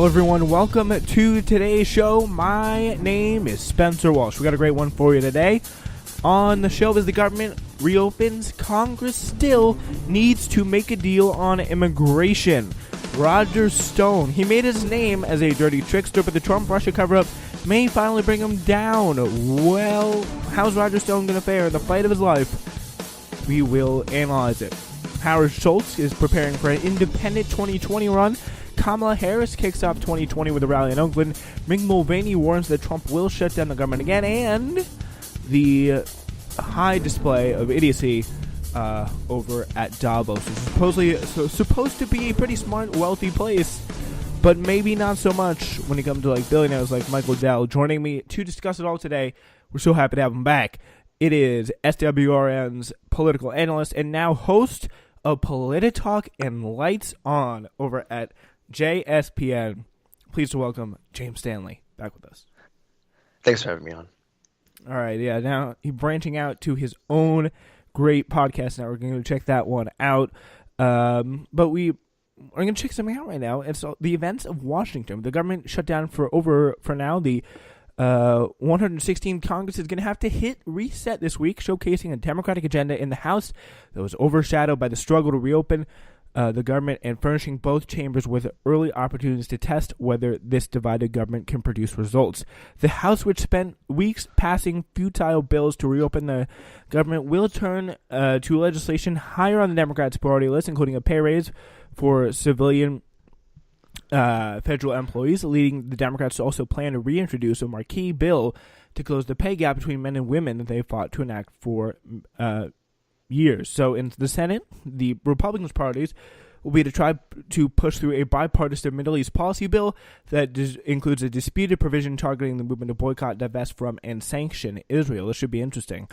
Hello everyone, welcome to today's show. My name is Spencer Walsh. We got a great one for you today. On the show, as the government reopens, Congress still needs to make a deal on immigration. Roger Stone, he made his name as a dirty trickster, but the Trump-Russia cover-up may finally bring him down. Well, how's Roger Stone going to fare in the fight of his life? We will analyze it. Howard Schultz is preparing for an independent 2020 run. Kamala Harris kicks off 2020 with a rally in Oakland. Mick Mulvaney warns that Trump will shut down the government again. And the high display of idiocy over at Davos. It's supposed to be a pretty smart, wealthy place, but maybe not so much when it comes to like billionaires like Michael Dell. Joining me to discuss it all today, we're so happy to have him back. It is SWRN's Political Analyst and now host of Polititalk and Lights On over at JSPN. Pleased to welcome James Stanley back with us. Thanks for having me on. All right, yeah. Now he's branching out to his own great podcast network. We're going to check that one out. But we are going to check something out right now. It's the events of Washington. The government shut down for now. The 116th Congress is going to have to hit reset this week, showcasing a Democratic agenda in the House that was overshadowed by the struggle to reopen the government and furnishing both chambers with early opportunities to test whether this divided government can produce results. The House, which spent weeks passing futile bills to reopen the government, will turn to legislation higher on the Democrats' priority list, including a pay raise for civilian federal employees, leading the Democrats to also plan to reintroduce a marquee bill to close the pay gap between men and women that they fought to enact for years. So in the Senate, the Republicans' priorities will be to try to push through a bipartisan Middle East policy bill that includes a disputed provision targeting the movement to boycott, divest from, and sanction Israel. This should be interesting.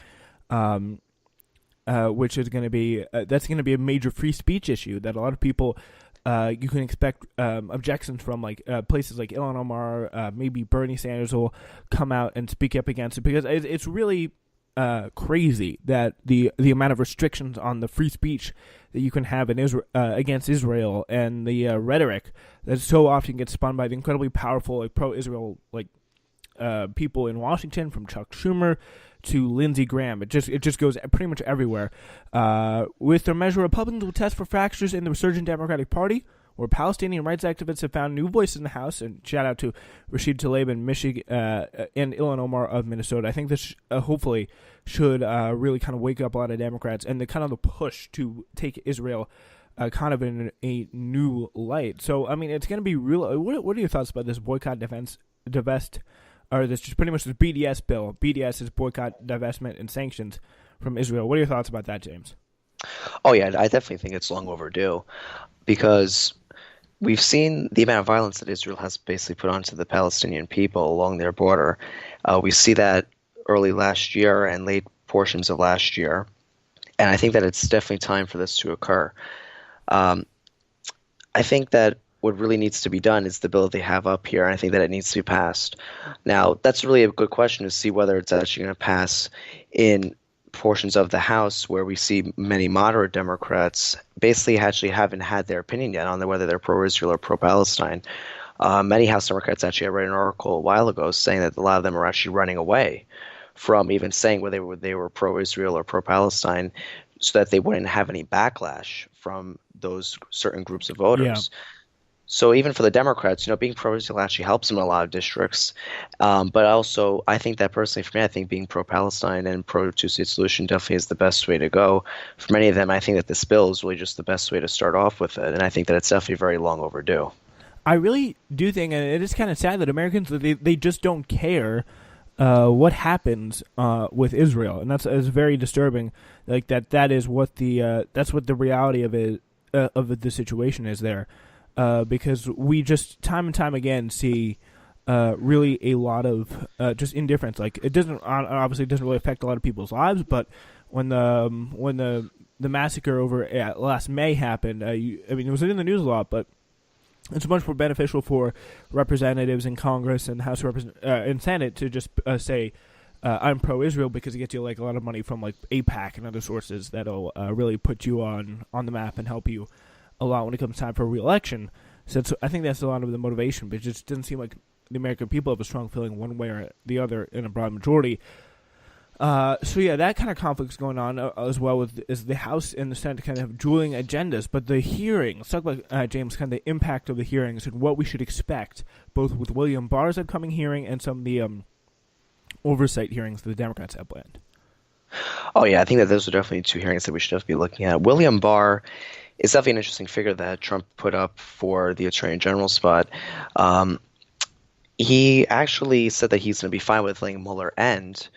Which is going to be that's going to be a major free speech issue that a lot of people you can expect objections from, like places like Ilhan Omar, maybe Bernie Sanders will come out and speak up against it, because it's really crazy that the amount of restrictions on the free speech that you can have in Israel against Israel, and the rhetoric that so often gets spun by the incredibly powerful, like, pro-Israel people in Washington, from Chuck Schumer to Lindsey Graham. It just goes pretty much everywhere. With their measure, Republicans will test for fractures in the resurgent Democratic Party, where Palestinian rights activists have found new voices in the House. And shout out to Rashid Tlaib in Michigan and Ilhan Omar of Minnesota. I think this hopefully should really kind of wake up a lot of Democrats, and the kind of the push to take Israel kind of in a new light. So, I mean, it's going to be real. What are your thoughts about this boycott, divest, or this just pretty much this BDS bill? BDS is boycott, divestment, and sanctions from Israel. What are your thoughts about that, James? Oh, yeah, I definitely think it's long overdue, because we've seen the amount of violence that Israel has basically put onto the Palestinian people along their border. We see that early last year and late portions of last year, and I think that it's definitely time for this to occur. I think that what really needs to be done is the bill that they have up here, and I think that it needs to be passed. Now, that's really a good question to see whether it's actually going to pass in portions of the House where we see many moderate Democrats basically actually haven't had their opinion yet on whether they're pro-Israel or pro-Palestine. Many House Democrats actually, I read an article a while ago saying that a lot of them are actually running away from even saying whether they were pro-Israel or pro-Palestine, so that they wouldn't have any backlash from those certain groups of voters. Yeah. So even for the Democrats, being pro-Israel actually helps them in a lot of districts. But also, I think that personally, for me, I think being pro-Palestine and pro-two-state solution definitely is the best way to go. For many of them, I think that this bill is really just the best way to start off with it. And I think that it's definitely very long overdue. I really do think, and it is kind of sad that Americans, they just don't care what happens with Israel. And that's very disturbing. Like that is what that's what the reality of the situation is there. Because we just time and time again see really a lot of just indifference. Like, it doesn't really affect a lot of people's lives, but when the massacre over last May happened, it was in the news a lot, but it's much more beneficial for representatives in Congress and House and Senate to just say I'm pro-Israel, because it gets you like a lot of money from like AIPAC and other sources that'll really put you on the map and help you a lot when it comes time for re-election. So I think that's a lot of the motivation, but it just doesn't seem like the American people have a strong feeling one way or the other in a broad majority. So yeah, that kind of conflict's going on as well with is the House and the Senate kind of have dueling agendas. But the hearing, let's talk about, James, kind of the impact of the hearings and what we should expect, both with William Barr's upcoming hearing and some of the oversight hearings that the Democrats have planned. Oh yeah, I think that those are definitely two hearings that we should definitely be looking at. William Barr is definitely an interesting figure that Trump put up for the Attorney General spot. He actually said that he's going to be fine with letting Mueller end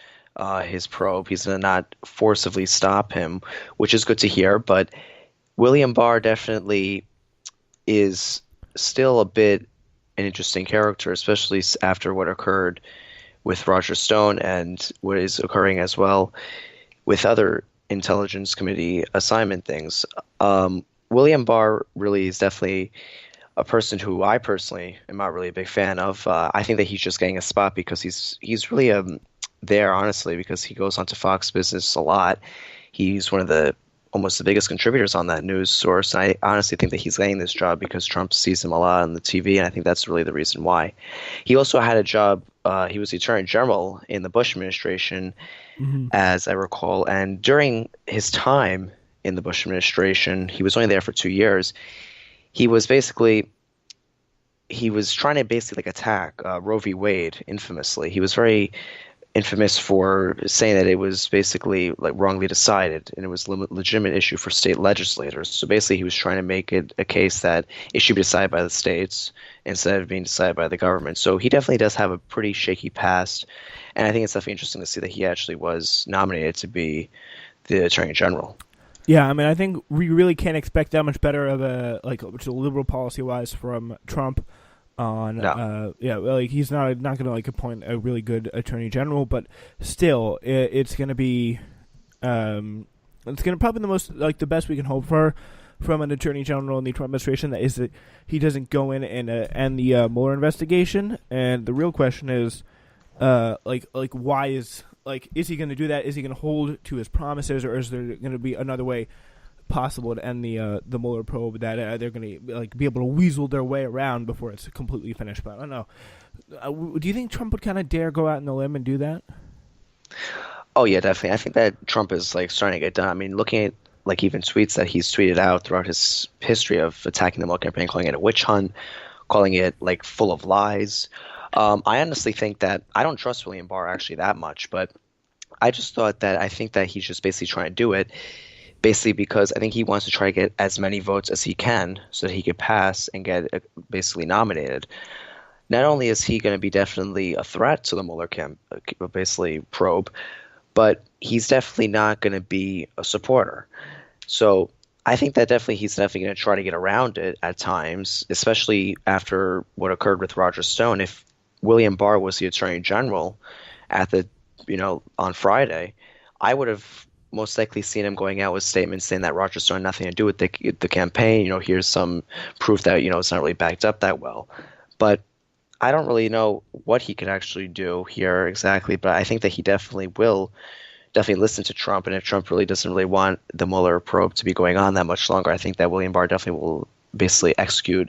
his probe. He's going to not forcibly stop him, which is good to hear. But William Barr definitely is still a bit an interesting character, especially after what occurred with Roger Stone and what is occurring as well with other Intelligence Committee assignment things. William Barr really is definitely a person who I personally am not really a big fan of. I think that he's just getting a spot because he's really there, honestly, because he goes onto Fox Business a lot. He's one of the almost the biggest contributors on that news source. I honestly think that he's getting this job because Trump sees him a lot on the TV, and I think that's really the reason why. He also had a job. He was the Attorney General in the Bush administration, as I recall. And during his time in the Bush administration, he was only there for 2 years. He was trying to basically attack Roe v. Wade infamously. He was very infamous for saying that it was basically wrongly decided and it was a legitimate issue for state legislators. So basically he was trying to make it a case that it should be decided by the states instead of being decided by the government. So he definitely does have a pretty shaky past, and I think it's definitely interesting to see that he actually was nominated to be the Attorney General. Yeah, I mean, I think we really can't expect that much better of a liberal policy-wise from Trump. No. He's not going to appoint a really good attorney general, but still, it's going to be, it's going to probably the most the best we can hope for from an attorney general in the Trump administration. That is that he doesn't go in and end the Mueller investigation. And the real question is, why is he going to do that? Is he going to hold to his promises, or is there going to be another way possible to end the Mueller probe that they're going to be able to weasel their way around before it's completely finished? But I don't know. Do you think Trump would kind of dare go out on the limb and do that? Oh yeah, definitely. I think that Trump is starting to get done. I mean, looking at even tweets that he's tweeted out throughout his history of attacking the Mueller campaign, calling it a witch hunt, calling it full of lies. I honestly think that I don't trust William Barr actually that much, but I just thought that I think that he's just basically trying to do it. Basically because I think he wants to try to get as many votes as he can so that he could pass and get basically nominated. Not only is he going to be definitely a threat to the Mueller probe, but he's definitely not going to be a supporter. So I think that he's definitely going to try to get around it at times, especially after what occurred with Roger Stone. If William Barr was the Attorney General on Friday, I would have most likely seen him going out with statements saying that Roger Stone had nothing to do with the campaign. Here's some proof that, it's not really backed up that well. But I don't really know what he could actually do here exactly, but I think that he definitely will listen to Trump. And if Trump really doesn't really want the Mueller probe to be going on that much longer, I think that William Barr definitely will basically execute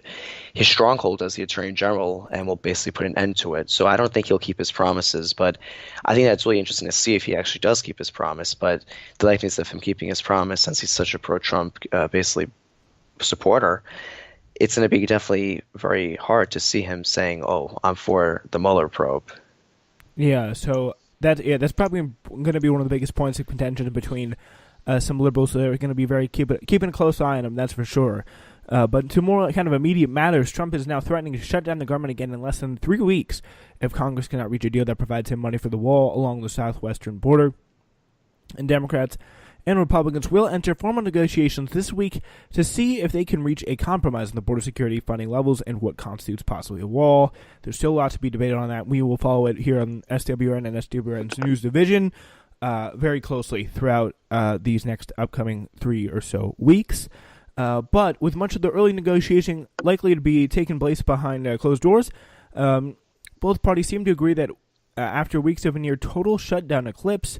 his stronghold as the Attorney General and will basically put an end to it. So I don't think he'll keep his promises, but I think that's really interesting to see if he actually does keep his promise. But the likeliness of him keeping his promise, since he's such a pro-Trump supporter, it's going to be definitely very hard to see him saying, "Oh, I'm for the Mueller probe." Yeah, so that's probably going to be one of the biggest points of contention between some liberals. So they're going to be very keeping a close eye on him. That's for sure. But to more kind of immediate matters, Trump is now threatening to shut down the government again in less than 3 weeks if Congress cannot reach a deal that provides him money for the wall along the southwestern border. And Democrats and Republicans will enter formal negotiations this week to see if they can reach a compromise on the border security funding levels and what constitutes possibly a wall. There's still a lot to be debated on that. We will follow it here on SWRN and SWRN's News Division very closely throughout these next upcoming 3 or so weeks. But with much of the early negotiation likely to be taking place behind closed doors, both parties seem to agree that after weeks of a near total shutdown eclipse,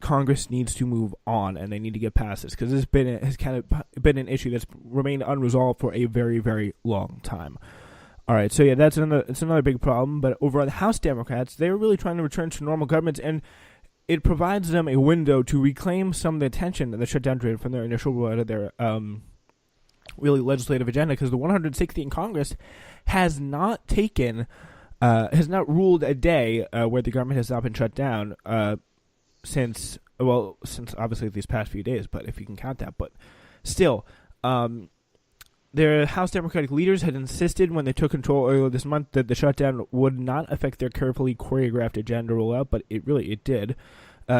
Congress needs to move on, and they need to get past this, because this has kind of been an issue that's remained unresolved for a very, very long time. All right, so yeah, it's another big problem. But over on the House Democrats, they're really trying to return to normal governments, and it provides them a window to reclaim some of the attention that the shutdown drew from their initial rollout of their really legislative agenda, because the 160 in Congress has not ruled a day where the government has not been shut down since obviously these past few days, but if you can count that. But still, their House Democratic leaders had insisted when they took control earlier this month that the shutdown would not affect their carefully choreographed agenda rollout, but it did.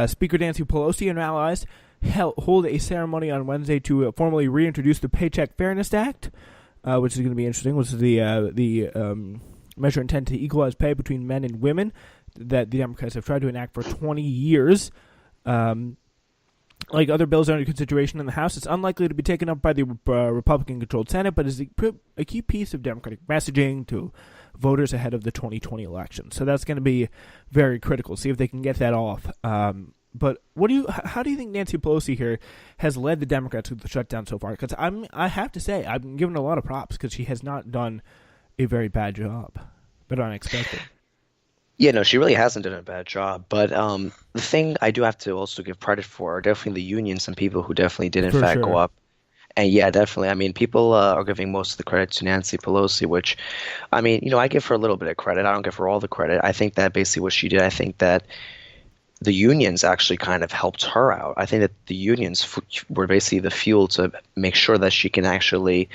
Speaker Nancy Pelosi and her allies hold a ceremony on Wednesday to formally reintroduce the Paycheck Fairness Act, which is going to be interesting, which is the measure intended to equalize pay between men and women that the Democrats have tried to enact for 20 years. Like other bills under consideration in the House, it's unlikely to be taken up by the Republican-controlled Senate, but is a key piece of Democratic messaging to voters ahead of the 2020 election. So that's going to be very critical. See if they can get that off. But how do you think Nancy Pelosi here has led the Democrats through the shutdown so far? Because I have to say, I've been giving a lot of props, because she has not done a very bad job, but unexpected. Yeah, no, she really hasn't done a bad job. But the thing I do have to also give credit for are definitely the unions and people who definitely did, in fact, go up. And yeah, definitely. I mean, people are giving most of the credit to Nancy Pelosi, which, I mean, I give her a little bit of credit. I don't give her all the credit. I think that basically what she did, I think that the unions actually kind of helped her out. I think that the unions were basically the fuel to make sure that she can actually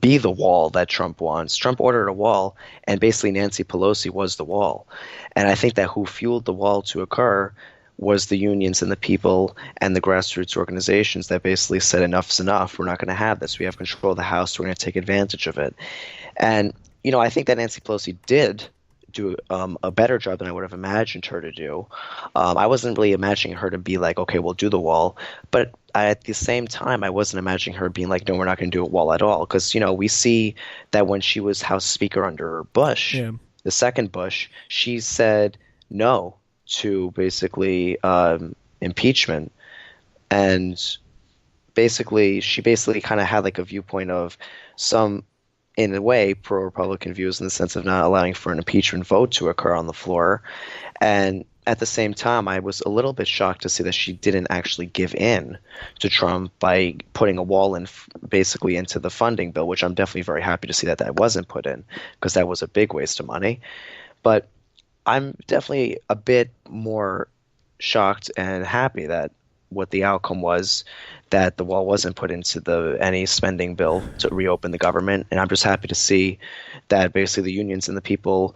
be the wall that Trump wants. Trump ordered a wall, and basically Nancy Pelosi was the wall. And I think that who fueled the wall to occur was the unions and the people and the grassroots organizations that basically said enough's enough. We're not going to have this. We have control of the House. We're going to take advantage of it. And, I think that Nancy Pelosi did do a better job than I would have imagined her to do. I wasn't really imagining her to be like, okay, we'll do the wall. But at the same time, I wasn't imagining her being like, no, we're not going to do a wall at all. Because, we see that when she was House Speaker under Bush, the second Bush, she said no to basically impeachment. And she basically kind of had like a viewpoint of some, in a way, pro-Republican views in the sense of not allowing for an impeachment vote to occur on the floor. And at the same time, I was a little bit shocked to see that she didn't actually give in to Trump by putting a wall in basically into the funding bill, which I'm definitely very happy to see that wasn't put in, because that was a big waste of money. But I'm definitely a bit more shocked and happy that what the outcome was, that the wall wasn't put into any spending bill to reopen the government. And I'm just happy to see that basically the unions and the people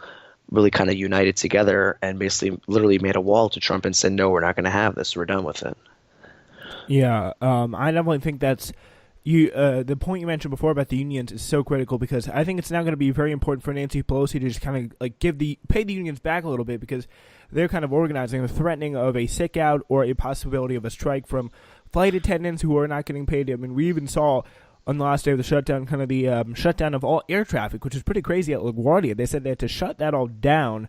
really kind of united together and basically literally made a wall to Trump and said, no, we're not going to have this. We're done with it. Yeah, I definitely think that's the point you mentioned before about the unions is so critical, because I think it's now going to be very important for Nancy Pelosi to just kind of like pay the unions back a little bit, because they're kind of organizing the threatening of a sick out or a possibility of a strike from flight attendants who are not getting paid. I mean, we even saw on the last day of the shutdown kind of the shutdown of all air traffic, which is pretty crazy at LaGuardia. They said they had to shut that all down,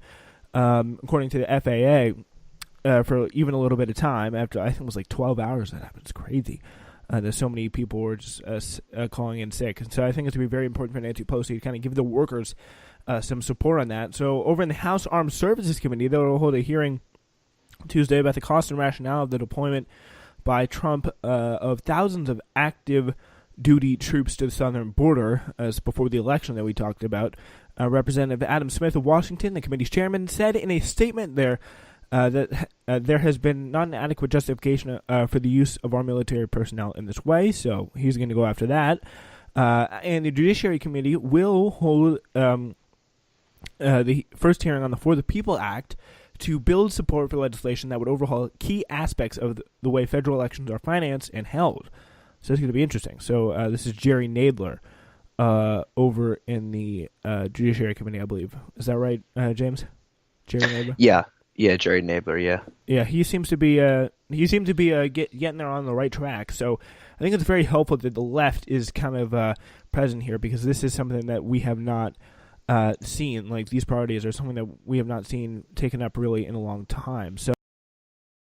according to the FAA, for even a little bit of time. After, I think it was like 12 hours that happened. It's crazy. There's so many people were just calling in sick. And so I think it's going to be very important for Nancy Pelosi to kind of give the workers some support on that. So over in the House Armed Services Committee, they will hold a hearing Tuesday about the cost and rationale of the deployment by Trump of thousands of active duty troops to the southern border as before the election that we talked about. Representative Adam Smith of Washington, the committee's chairman, said in a statement there that there has been not an adequate justification for the use of our military personnel in this way, so he's going to go after that. And the Judiciary Committee will hold the first hearing on the For the People Act to build support for legislation that would overhaul key aspects of the way federal elections are financed and held. So it's going to be interesting. So this is Jerry Nadler over in the Judiciary Committee, I believe. Is that right, James? Jerry Nadler? Yeah, Jerry Nadler, yeah. Yeah, he seems to be getting there on the right track. So I think it's very helpful that the left is kind of present here, because this is something that we have not seen. Like, these priorities are something that we have not seen taken up really in a long time. So